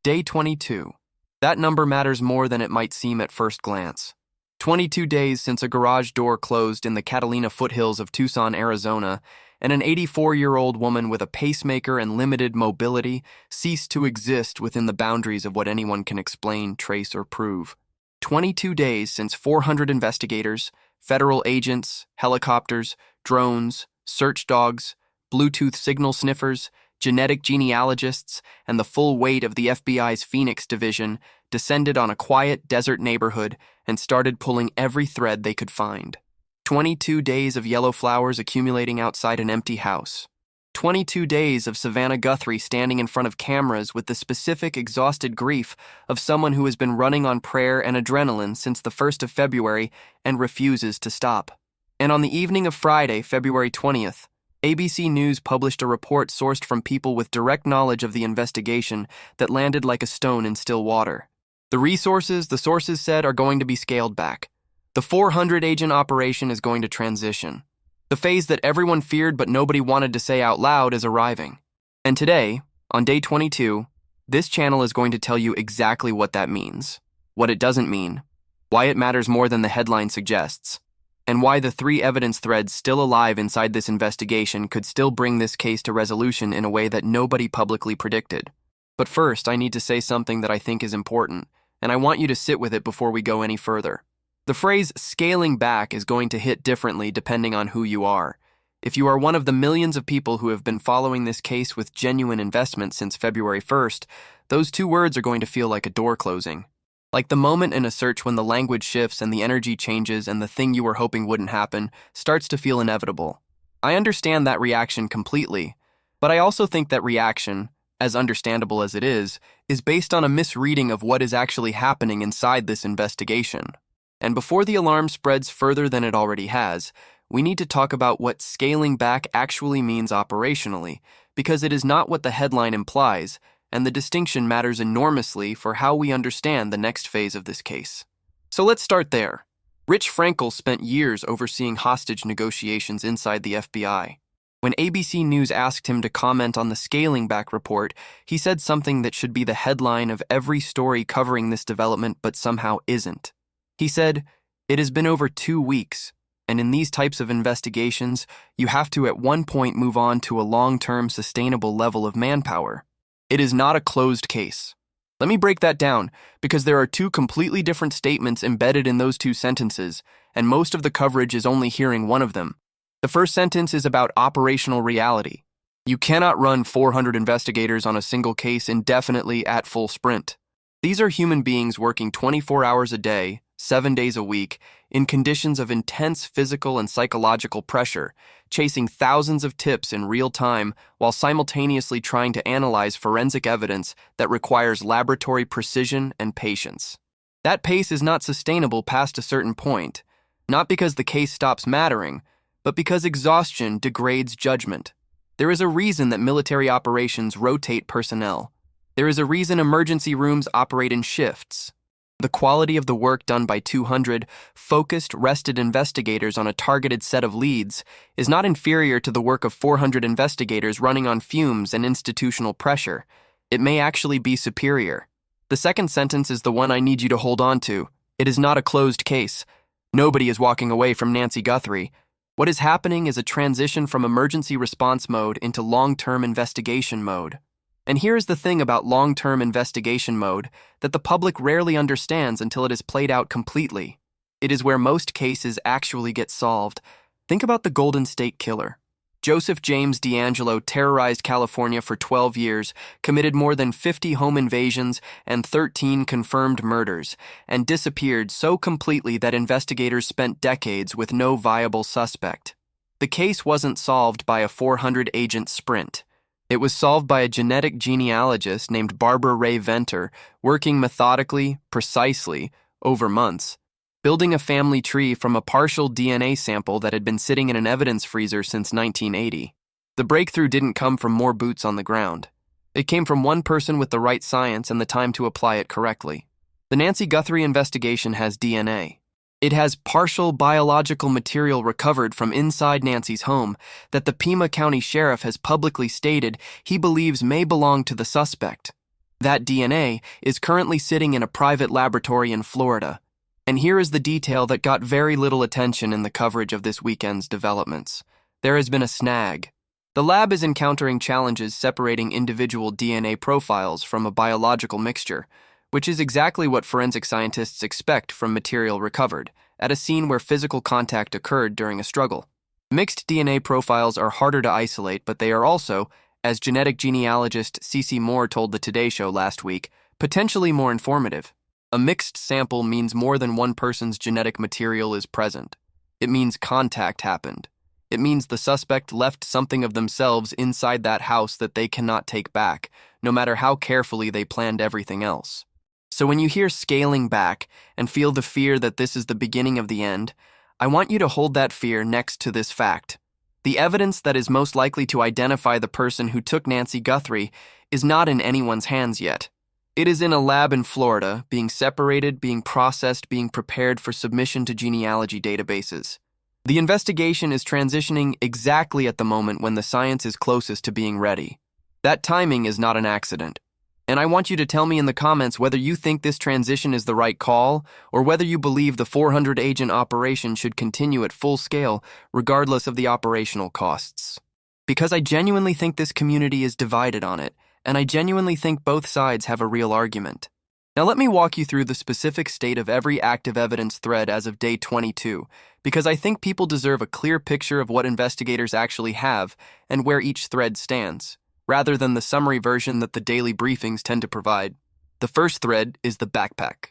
Day 22. That number matters more than it might seem at first glance. 22 days since a garage door closed in the Catalina foothills of Tucson, Arizona, and an 84-year-old woman with a pacemaker and limited mobility ceased to exist within the boundaries of what anyone can explain, trace, or prove. 22 days since 400 investigators, federal agents, helicopters, drones, search dogs, Bluetooth signal sniffers, genetic genealogists, and the full weight of the FBI's Phoenix division descended on a quiet desert neighborhood and started pulling every thread they could find. 22 days of yellow flowers accumulating outside an empty house. 22 days of Nancy Guthrie standing in front of cameras with the specific exhausted grief of someone who has been running on prayer and adrenaline since the 1st of February and refuses to stop. And on the evening of Friday, February 20th, ABC News published a report sourced from people with direct knowledge of the investigation that landed like a stone in still water. The sources said, are going to be scaled back. The 400-agent operation is going to transition. The phase that everyone feared but nobody wanted to say out loud is arriving. And today, on day 22, this channel is going to tell you exactly what that means, what it doesn't mean, why it matters more than the headline suggests, and why the 3 evidence threads still alive inside this investigation could still bring this case to resolution in a way that nobody publicly predicted. But first, I need to say something that I think is important, and I want you to sit with it before we go any further. The phrase scaling back is going to hit differently depending on who you are. If you are one of the millions of people who have been following this case with genuine investment since February 1st, those 2 words are going to feel like a door closing. Like the moment in a search when the language shifts and the energy changes and the thing you were hoping wouldn't happen starts to feel inevitable. I understand that reaction completely, but I also think that reaction, as understandable as it is based on a misreading of what is actually happening inside this investigation. And before the alarm spreads further than it already has, we need to talk about what scaling back actually means operationally, because it is not what the headline implies, and the distinction matters enormously for how we understand the next phase of this case. So let's start there. Rich Frankel spent years overseeing hostage negotiations inside the FBI. When ABC News asked him to comment on the scaling back report, he said something that should be the headline of every story covering this development but somehow isn't. He said, "It has been over 2 weeks, and in these types of investigations, you have to at one point move on to a long-term sustainable level of manpower. It is not a closed case." Let me break that down, because there are 2 completely different statements embedded in those 2 sentences, and most of the coverage is only hearing one of them. The first sentence is about operational reality. You cannot run 400 investigators on a single case indefinitely at full sprint. These are human beings working 24 hours a day, 7 days a week, in conditions of intense physical and psychological pressure, chasing thousands of tips in real time while simultaneously trying to analyze forensic evidence that requires laboratory precision and patience. That pace is not sustainable past a certain point, not because the case stops mattering, but because exhaustion degrades judgment. There is a reason that military operations rotate personnel. There is a reason emergency rooms operate in shifts. The quality of the work done by 200 focused, rested investigators on a targeted set of leads is not inferior to the work of 400 investigators running on fumes and institutional pressure. It may actually be superior. The second sentence is the one I need you to hold on to. It is not a closed case. Nobody is walking away from Nancy Guthrie. What is happening is a transition from emergency response mode into long-term investigation mode. And here's the thing about long-term investigation mode that the public rarely understands until it is played out completely. It is where most cases actually get solved. Think about the Golden State Killer. Joseph James DeAngelo terrorized California for 12 years, committed more than 50 home invasions and 13 confirmed murders, and disappeared so completely that investigators spent decades with no viable suspect. The case wasn't solved by a 400-agent sprint. It was solved by a genetic genealogist named Barbara Ray Venter, working methodically, precisely, over months, building a family tree from a partial DNA sample that had been sitting in an evidence freezer since 1980. The breakthrough didn't come from more boots on the ground. It came from one person with the right science and the time to apply it correctly. The Nancy Guthrie investigation has DNA. It has partial biological material recovered from inside Nancy's home that the Pima County Sheriff has publicly stated he believes may belong to the suspect. That DNA is currently sitting in a private laboratory in Florida. And here is the detail that got very little attention in the coverage of this weekend's developments. There has been a snag. The lab is encountering challenges separating individual DNA profiles from a biological mixture, which is exactly what forensic scientists expect from material recovered at a scene where physical contact occurred during a struggle. Mixed DNA profiles are harder to isolate, but they are also, as genetic genealogist C.C. Moore told the Today Show last week, potentially more informative. A mixed sample means more than one person's genetic material is present. It means contact happened. It means the suspect left something of themselves inside that house that they cannot take back, no matter how carefully they planned everything else. So when you hear scaling back and feel the fear that this is the beginning of the end, I want you to hold that fear next to this fact. The evidence that is most likely to identify the person who took Nancy Guthrie is not in anyone's hands yet. It is in a lab in Florida, being separated, being processed, being prepared for submission to genealogy databases. The investigation is transitioning exactly at the moment when the science is closest to being ready. That timing is not an accident. And I want you to tell me in the comments whether you think this transition is the right call or whether you believe the 400-agent operation should continue at full scale regardless of the operational costs. Because I genuinely think this community is divided on it, and I genuinely think both sides have a real argument. Now let me walk you through the specific state of every active evidence thread as of day 22, because I think people deserve a clear picture of what investigators actually have and where each thread stands, rather than the summary version that the daily briefings tend to provide. The first thread is the backpack.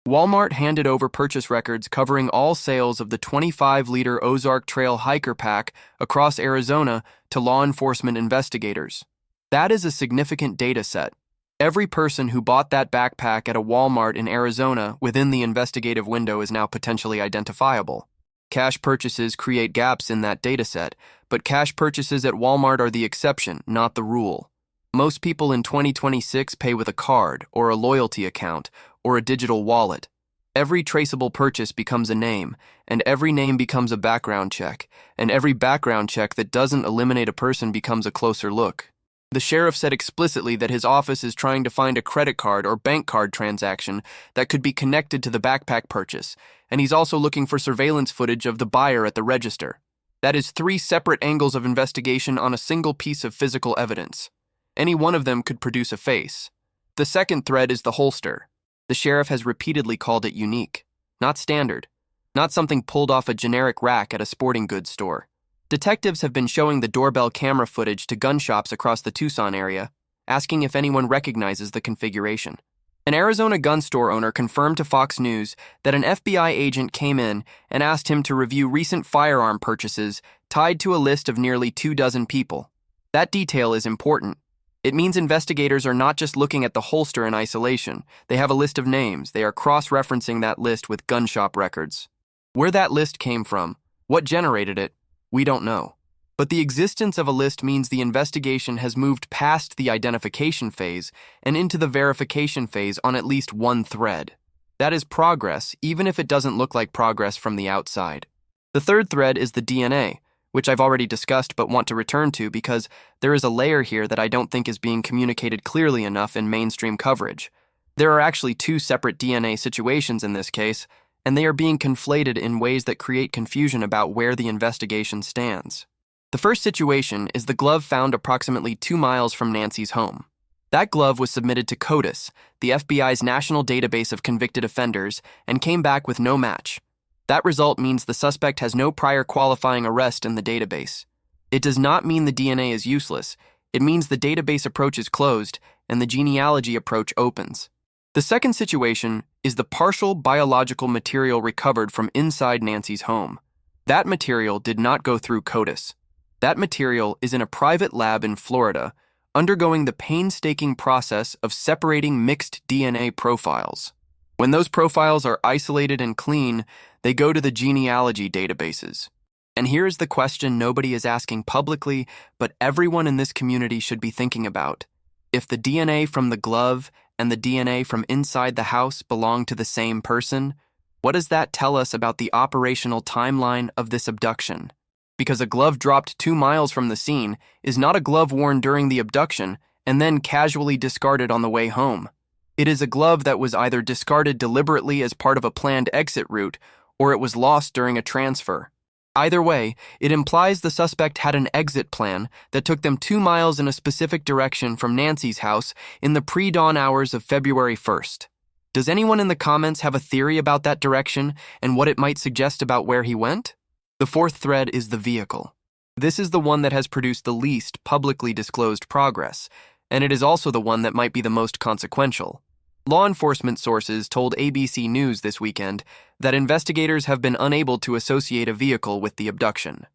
Walmart handed over purchase records covering all sales of the 25-liter Ozark Trail hiker pack across Arizona to law enforcement investigators. That is a significant data set. Every person who bought that backpack at a Walmart in Arizona within the investigative window is now potentially identifiable. Cash purchases create gaps in that data set, but cash purchases at Walmart are the exception, not the rule. Most people in 2026 pay with a card or a loyalty account or a digital wallet. Every traceable purchase becomes a name, and every name becomes a background check, and every background check that doesn't eliminate a person becomes a closer look. The sheriff said explicitly that his office is trying to find a credit card or bank card transaction that could be connected to the backpack purchase, and he's also looking for surveillance footage of the buyer at the register. That is 3 separate angles of investigation on a single piece of physical evidence. Any one of them could produce a face. The second thread is the holster. The sheriff has repeatedly called it unique, not standard, not something pulled off a generic rack at a sporting goods store. Detectives have been showing the doorbell camera footage to gun shops across the Tucson area, asking if anyone recognizes the configuration. An Arizona gun store owner confirmed to Fox News that an FBI agent came in and asked him to review recent firearm purchases tied to a list of nearly 24 people. That detail is important. It means investigators are not just looking at the holster in isolation. They have a list of names. They are cross-referencing that list with gun shop records. Where that list came from, what generated it, we don't know. But the existence of a list means the investigation has moved past the identification phase and into the verification phase on at least one thread. That is progress, even if it doesn't look like progress from the outside. The third thread is the DNA, which I've already discussed but want to return to because there is a layer here that I don't think is being communicated clearly enough in mainstream coverage. There are actually 2 separate DNA situations in this case, and they are being conflated in ways that create confusion about where the investigation stands. The first situation is the glove found approximately 2 miles from Nancy's home. That glove was submitted to CODIS, the FBI's national database of convicted offenders, and came back with no match. That result means the suspect has no prior qualifying arrest in the database. It does not mean the DNA is useless. It means the database approach is closed and the genealogy approach opens. The second situation is the partial biological material recovered from inside Nancy's home. That material did not go through CODIS. That material is in a private lab in Florida, undergoing the painstaking process of separating mixed DNA profiles. When those profiles are isolated and clean, they go to the genealogy databases. And here is the question nobody is asking publicly, but everyone in this community should be thinking about. If the DNA from the glove and the DNA from inside the house belong to the same person, what does that tell us about the operational timeline of this abduction? Because a glove dropped 2 miles from the scene is not a glove worn during the abduction and then casually discarded on the way home. It is a glove that was either discarded deliberately as part of a planned exit route, or it was lost during a transfer. Either way, it implies the suspect had an exit plan that took them 2 miles in a specific direction from Nancy's house in the pre-dawn hours of February 1st. Does anyone in the comments have a theory about that direction and what it might suggest about where he went? The fourth thread is the vehicle. This is the one that has produced the least publicly disclosed progress, and it is also the one that might be the most consequential. Law enforcement sources told ABC News this weekend that investigators have been unable to associate a vehicle with the abduction.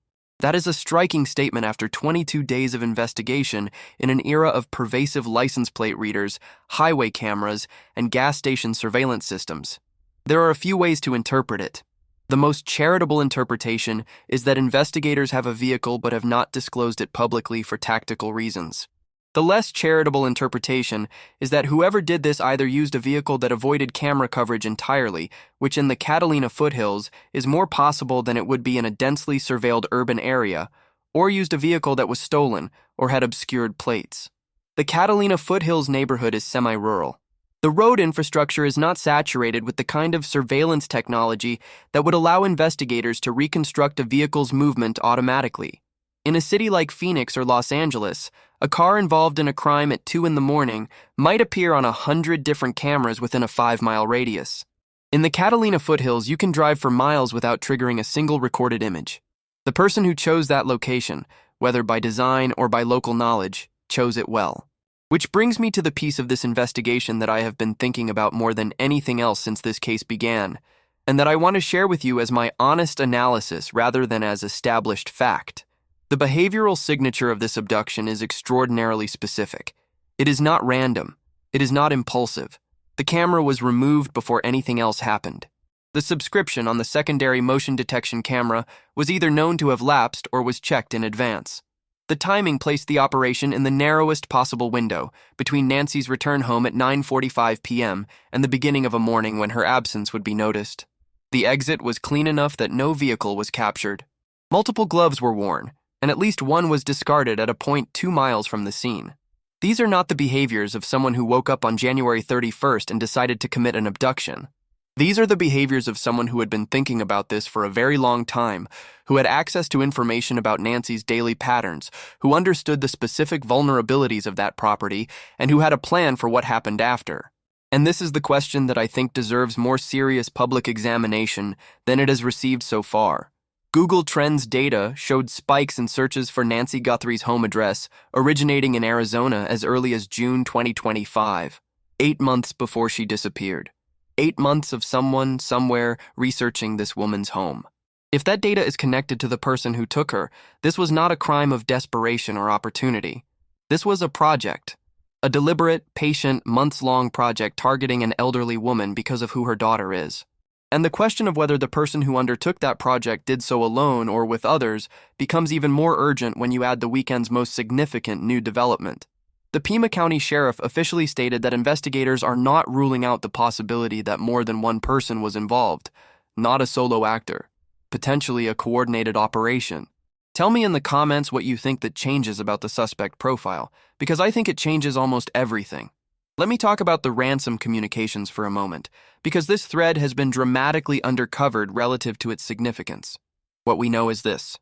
That is a striking statement after 22 days of investigation in an era of pervasive license plate readers, highway cameras, and gas station surveillance systems. There are a few ways to interpret it. The most charitable interpretation is that investigators have a vehicle but have not disclosed it publicly for tactical reasons. The less charitable interpretation is that whoever did this either used a vehicle that avoided camera coverage entirely, which in the Catalina foothills is more possible than it would be in a densely surveilled urban area, or used a vehicle that was stolen or had obscured plates. The Catalina foothills neighborhood is semi-rural. The road infrastructure is not saturated with the kind of surveillance technology that would allow investigators to reconstruct a vehicle's movement automatically. In a city like Phoenix or Los Angeles, a car involved in a crime at 2 a.m. might appear on 100 different cameras within a 5-mile radius. In the Catalina foothills, you can drive for miles without triggering a single recorded image. The person who chose that location, whether by design or by local knowledge, chose it well. Which brings me to the piece of this investigation that I have been thinking about more than anything else since this case began, and that I want to share with you as my honest analysis rather than as established fact. The behavioral signature of this abduction is extraordinarily specific. It is not random. It is not impulsive. The camera was removed before anything else happened. The subscription on the secondary motion detection camera was either known to have lapsed or was checked in advance. The timing placed the operation in the narrowest possible window, between Nancy's return home at 9:45 p.m. and the beginning of a morning when her absence would be noticed. The exit was clean enough that no vehicle was captured. Multiple gloves were worn, and at least one was discarded at a point 2 miles from the scene. These are not the behaviors of someone who woke up on January 31st and decided to commit an abduction. These are the behaviors of someone who had been thinking about this for a very long time, who had access to information about Nancy's daily patterns, who understood the specific vulnerabilities of that property, and who had a plan for what happened after. And this is the question that I think deserves more serious public examination than it has received so far. Google Trends data showed spikes in searches for Nancy Guthrie's home address originating in Arizona as early as June 2025, 8 months before she disappeared. 8 months of someone, somewhere, researching this woman's home. If that data is connected to the person who took her, this was not a crime of desperation or opportunity. This was a project. A deliberate, patient, months-long project targeting an elderly woman because of who her daughter is. And the question of whether the person who undertook that project did so alone or with others becomes even more urgent when you add the weekend's most significant new development. The Pima County Sheriff officially stated that investigators are not ruling out the possibility that more than one person was involved, not a solo actor, potentially a coordinated operation. Tell me in the comments what you think that changes about the suspect profile, because I think it changes almost everything. Let me talk about the Ransom communications for a moment, because this thread has been dramatically undercovered relative to its significance. What we know is this.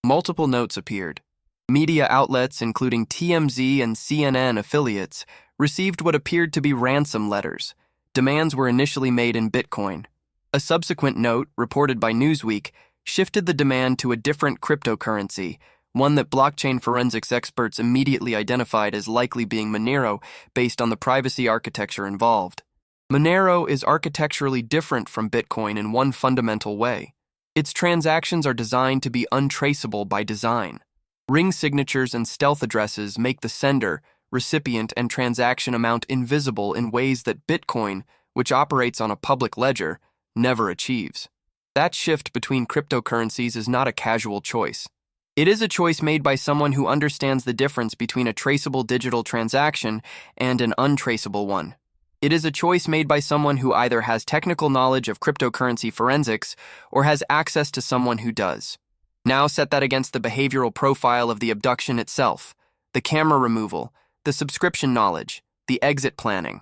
Multiple notes appeared. Media outlets, including TMZ and CNN affiliates, received what appeared to be ransom letters. Demands were initially made in Bitcoin. A subsequent note, reported by Newsweek, shifted the demand to a different cryptocurrency, one that blockchain forensics experts immediately identified as likely being Monero based on the privacy architecture involved. Monero is architecturally different from Bitcoin in one fundamental way. Its transactions are designed to be untraceable by design. Ring signatures and stealth addresses make the sender, recipient, and transaction amount invisible in ways that Bitcoin, which operates on a public ledger, never achieves. That shift between cryptocurrencies is not a casual choice. It is a choice made by someone who understands the difference between a traceable digital transaction and an untraceable one. It is a choice made by someone who either has technical knowledge of cryptocurrency forensics or has access to someone who does. Now set that against the behavioral profile of the abduction itself, the camera removal, The subscription knowledge, the exit planning.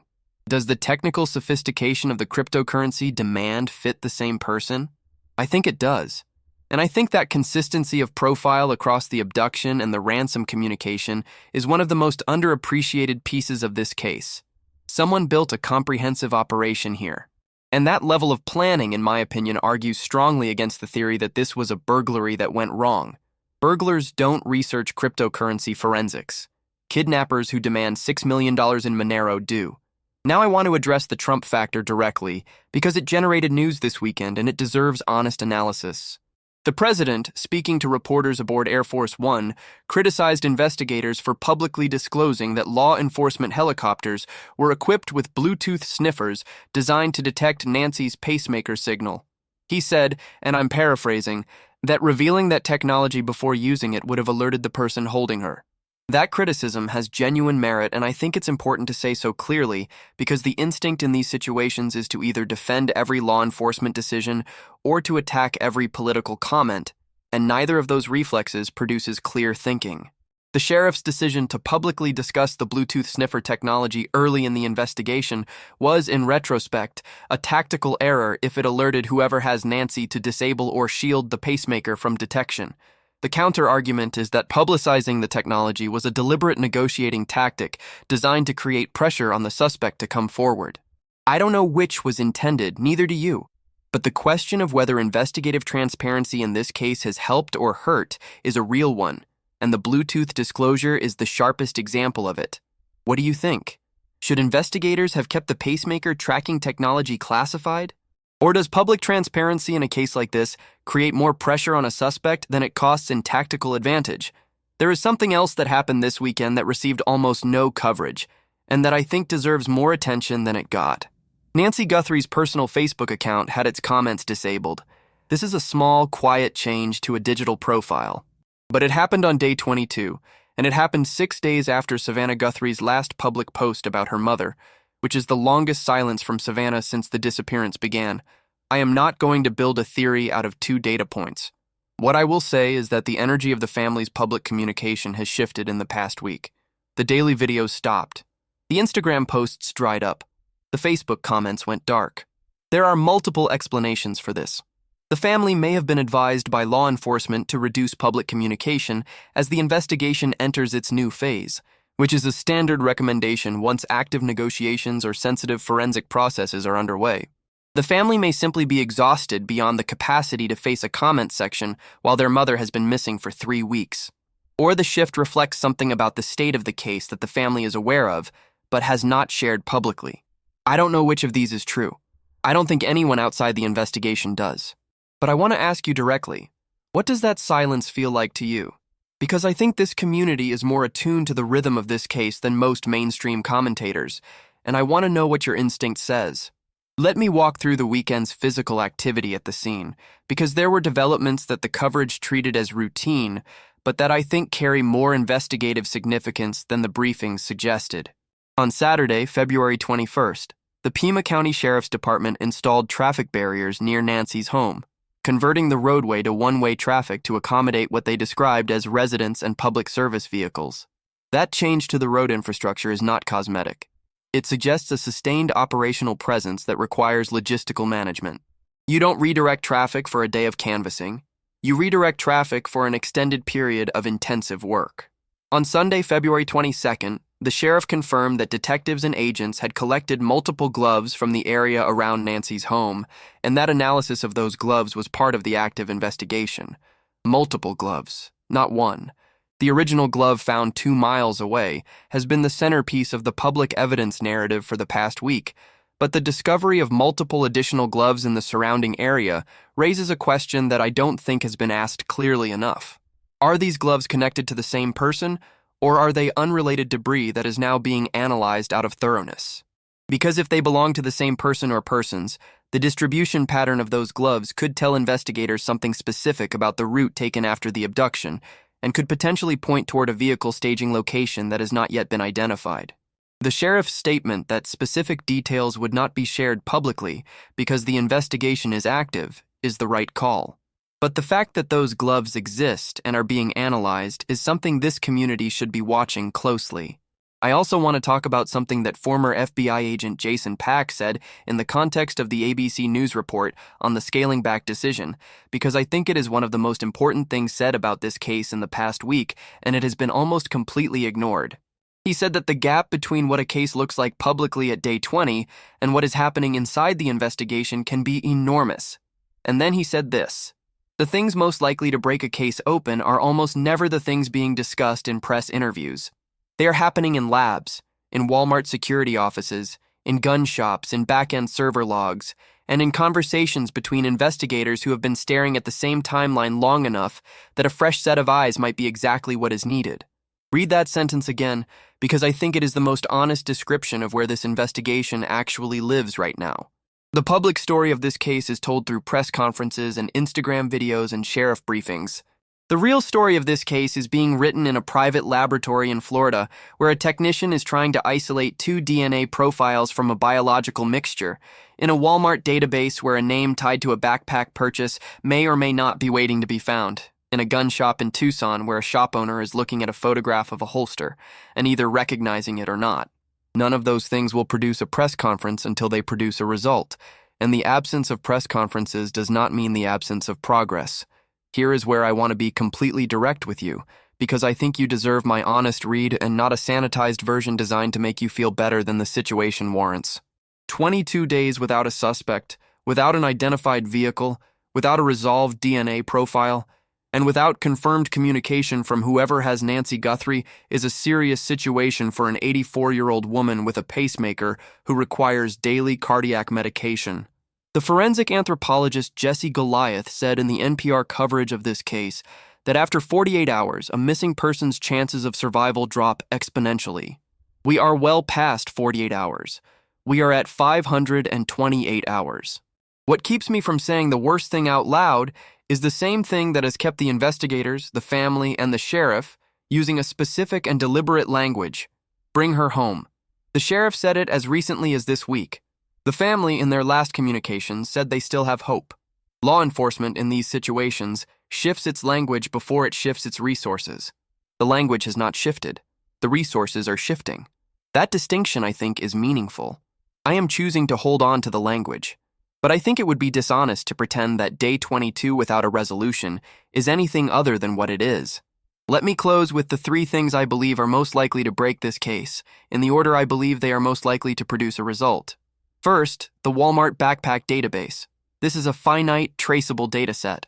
Does the technical sophistication of the cryptocurrency demand fit the same person? I think it does. And I think that consistency of profile across the abduction and the ransom communication is one of the most underappreciated pieces of this case. Someone built a comprehensive operation here. And that level of planning, in my opinion, argues strongly against the theory that this was a burglary that went wrong. Burglars don't research cryptocurrency forensics. Kidnappers who demand $6 million in Monero do. Now I want to address the Trump factor directly because it generated news this weekend and it deserves honest analysis. The president, speaking to reporters aboard Air Force One, criticized investigators for publicly disclosing that law enforcement helicopters were equipped with Bluetooth sniffers designed to detect Nancy's pacemaker signal. He said, and I'm paraphrasing, that revealing that technology before using it would have alerted the person holding her. That criticism has genuine merit, and I think it's important to say so clearly because the instinct in these situations is to either defend every law enforcement decision or to attack every political comment, and neither of those reflexes produces clear thinking. The sheriff's decision to publicly discuss the Bluetooth sniffer technology early in the investigation was, in retrospect, a tactical error if it alerted whoever has Nancy to disable or shield the pacemaker from detection. The counter-argument is that publicizing the technology was a deliberate negotiating tactic designed to create pressure on the suspect to come forward. I don't know which was intended, neither do you. But the question of whether investigative transparency in this case has helped or hurt is a real one, and the Bluetooth disclosure is the sharpest example of it. What do you think? Should investigators have kept the pacemaker tracking technology classified? Or does public transparency in a case like this create more pressure on a suspect than it costs in tactical advantage? There is something else that happened this weekend that received almost no coverage, and that I think deserves more attention than it got. Nancy Guthrie's personal Facebook account had its comments disabled. This is a small, quiet change to a digital profile. But it happened on day 22, and it happened 6 days after Savannah Guthrie's last public post about her mother, which is the longest silence from Savannah since the disappearance began. I am not going to build a theory out of 2 data points. What I will say is that the energy of the family's public communication has shifted in the past week. The daily videos stopped. The Instagram posts dried up. The Facebook comments went dark. There are multiple explanations for this. The family may have been advised by law enforcement to reduce public communication as the investigation enters its new phase, which is a standard recommendation once active negotiations or sensitive forensic processes are underway. The family may simply be exhausted beyond the capacity to face a comment section while their mother has been missing for 3 weeks. Or the shift reflects something about the state of the case that the family is aware of, but has not shared publicly. I don't know which of these is true. I don't think anyone outside the investigation does. But I want to ask you directly, what does that silence feel like to you? Because I think this community is more attuned to the rhythm of this case than most mainstream commentators, and I want to know what your instinct says. Let me walk through the weekend's physical activity at the scene, because there were developments that the coverage treated as routine, but that I think carry more investigative significance than the briefings suggested. On Saturday, February 21st, the Pima County Sheriff's Department installed traffic barriers near Nancy's home, converting the roadway to one-way traffic to accommodate what they described as residents and public service vehicles. That change to the road infrastructure is not cosmetic. It suggests a sustained operational presence that requires logistical management. You don't redirect traffic for a day of canvassing. You redirect traffic for an extended period of intensive work. On Sunday, February 22nd, the sheriff confirmed that detectives and agents had collected multiple gloves from the area around Nancy's home, and that analysis of those gloves was part of the active investigation. Multiple gloves, not one. The original glove found 2 miles away has been the centerpiece of the public evidence narrative for the past week, but the discovery of multiple additional gloves in the surrounding area raises a question that I don't think has been asked clearly enough. Are these gloves connected to the same person, or are they unrelated debris that is now being analyzed out of thoroughness? Because if they belong to the same person or persons, the distribution pattern of those gloves could tell investigators something specific about the route taken after the abduction, and could potentially point toward a vehicle staging location that has not yet been identified. The sheriff's statement that specific details would not be shared publicly because the investigation is active is the right call. But the fact that those gloves exist and are being analyzed is something this community should be watching closely. I also want to talk about something that former FBI agent Jason Pack said in the context of the ABC News report on the scaling back decision, because I think it is one of the most important things said about this case in the past week, and it has been almost completely ignored. He said that the gap between what a case looks like publicly at day 20 and what is happening inside the investigation can be enormous. And then he said this: the things most likely to break a case open are almost never the things being discussed in press interviews. They are happening in labs, in Walmart security offices, in gun shops, in back-end server logs, and in conversations between investigators who have been staring at the same timeline long enough that a fresh set of eyes might be exactly what is needed. Read that sentence again, because I think it is the most honest description of where this investigation actually lives right now. The public story of this case is told through press conferences and Instagram videos and sheriff briefings. The real story of this case is being written in a private laboratory in Florida, where a technician is trying to isolate 2 DNA profiles from a biological mixture, in a Walmart database where a name tied to a backpack purchase may or may not be waiting to be found, in a gun shop in Tucson where a shop owner is looking at a photograph of a holster and either recognizing it or not. None of those things will produce a press conference until they produce a result, and the absence of press conferences does not mean the absence of progress. Here is where I want to be completely direct with you, because I think you deserve my honest read and not a sanitized version designed to make you feel better than the situation warrants. 22 days without a suspect, without an identified vehicle, without a resolved DNA profile, and without confirmed communication from whoever has Nancy Guthrie is a serious situation for an 84-year-old woman with a pacemaker who requires daily cardiac medication. The forensic anthropologist Jesse Goliath said in the NPR coverage of this case that after 48 hours, a missing person's chances of survival drop exponentially. We are well past 48 hours. We are at 528 hours. What keeps me from saying the worst thing out loud is the same thing that has kept the investigators, the family, and the sheriff using a specific and deliberate language: bring her home. The sheriff said it as recently as this week. The family, in their last communications, said they still have hope. Law enforcement in these situations shifts its language before it shifts its resources. The language has not shifted. The resources are shifting. That distinction, I think, is meaningful. I am choosing to hold on to the language. But I think it would be dishonest to pretend that day 22 without a resolution is anything other than what it is. Let me close with the 3 things I believe are most likely to break this case, in the order I believe they are most likely to produce a result. First, the Walmart backpack database. This is a finite, traceable dataset.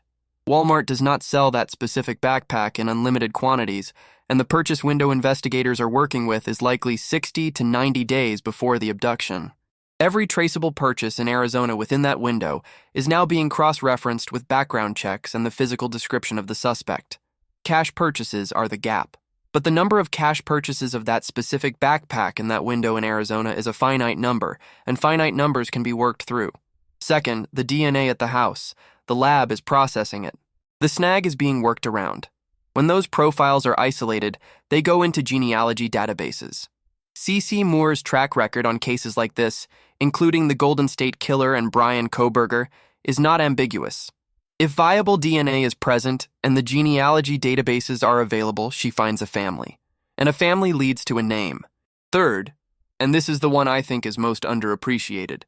Walmart does not sell that specific backpack in unlimited quantities, and the purchase window investigators are working with is likely 60 to 90 days before the abduction. Every traceable purchase in Arizona within that window is now being cross-referenced with background checks and the physical description of the suspect. Cash purchases are the gap. But the number of cash purchases of that specific backpack in that window in Arizona is a finite number, and finite numbers can be worked through. Second, the DNA at the house. The lab is processing it. The snag is being worked around. When those profiles are isolated, they go into genealogy databases. C.C. Moore's track record on cases like this, including the Golden State Killer and Brian Kohberger, is not ambiguous. If viable DNA is present and the genealogy databases are available, she finds a family. And a family leads to a name. Third, and this is the one I think is most underappreciated,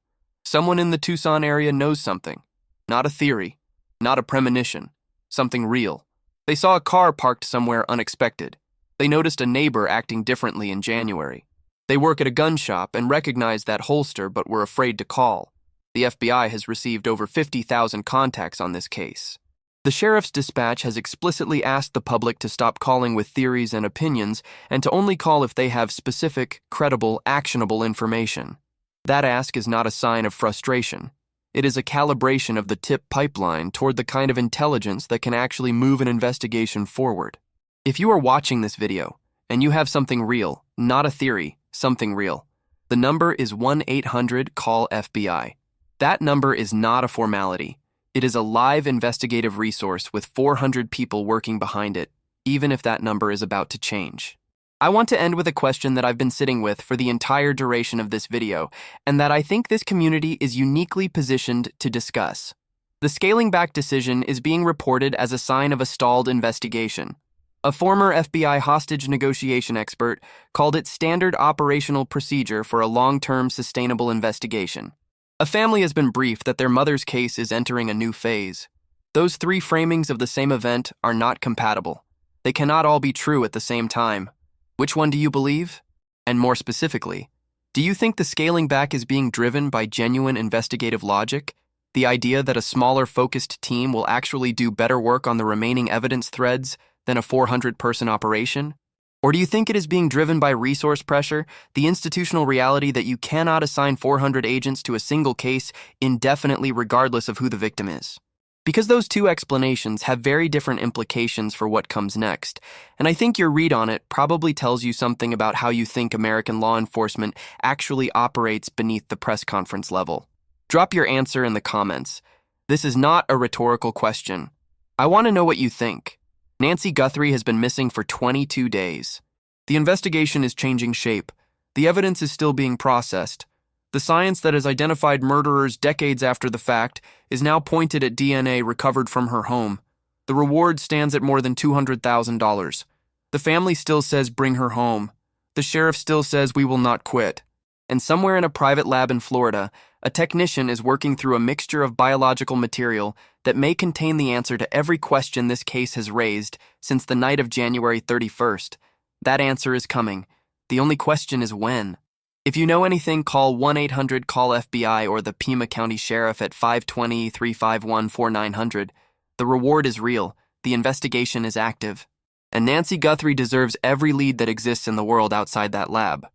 someone in the Tucson area knows something. Not a theory, not a premonition, something real. They saw a car parked somewhere unexpected. They noticed a neighbor acting differently in January. They work at a gun shop and recognized that holster but were afraid to call. The FBI has received over 50,000 contacts on this case. The sheriff's dispatch has explicitly asked the public to stop calling with theories and opinions and to only call if they have specific, credible, actionable information. That ask is not a sign of frustration. It is a calibration of the tip pipeline toward the kind of intelligence that can actually move an investigation forward. If you are watching this video and you have something real, not a theory, something real, the number is 1-800-CALL-FBI. That number is not a formality. It is a live investigative resource with 400 people working behind it, even if that number is about to change. I want to end with a question that I've been sitting with for the entire duration of this video, and that I think this community is uniquely positioned to discuss. The scaling back decision is being reported as a sign of a stalled investigation. A former FBI hostage negotiation expert called it standard operational procedure for a long-term sustainable investigation. A family has been briefed that their mother's case is entering a new phase. Those three framings of the same event are not compatible. They cannot all be true at the same time. Which one do you believe? And more specifically, do you think the scaling back is being driven by genuine investigative logic? The idea that a smaller focused team will actually do better work on the remaining evidence threads than a 400-person operation? Or do you think it is being driven by resource pressure, the institutional reality that you cannot assign 400 agents to a single case indefinitely regardless of who the victim is? Because those two explanations have very different implications for what comes next, and I think your read on it probably tells you something about how you think American law enforcement actually operates beneath the press conference level. Drop your answer in the comments. This is not a rhetorical question. I want to know what you think. Nancy Guthrie has been missing for 22 days. The investigation is changing shape. The evidence is still being processed. The science that has identified murderers decades after the fact is now pointed at DNA recovered from her home. The reward stands at more than $200,000. The family still says bring her home. The sheriff still says we will not quit. And somewhere in a private lab in Florida, a technician is working through a mixture of biological material that may contain the answer to every question this case has raised since the night of January 31st. That answer is coming. The only question is when. If you know anything, call 1-800-CALL-FBI or the Pima County Sheriff at 520-351-4900. The reward is real. The investigation is active. And Nancy Guthrie deserves every lead that exists in the world outside that lab.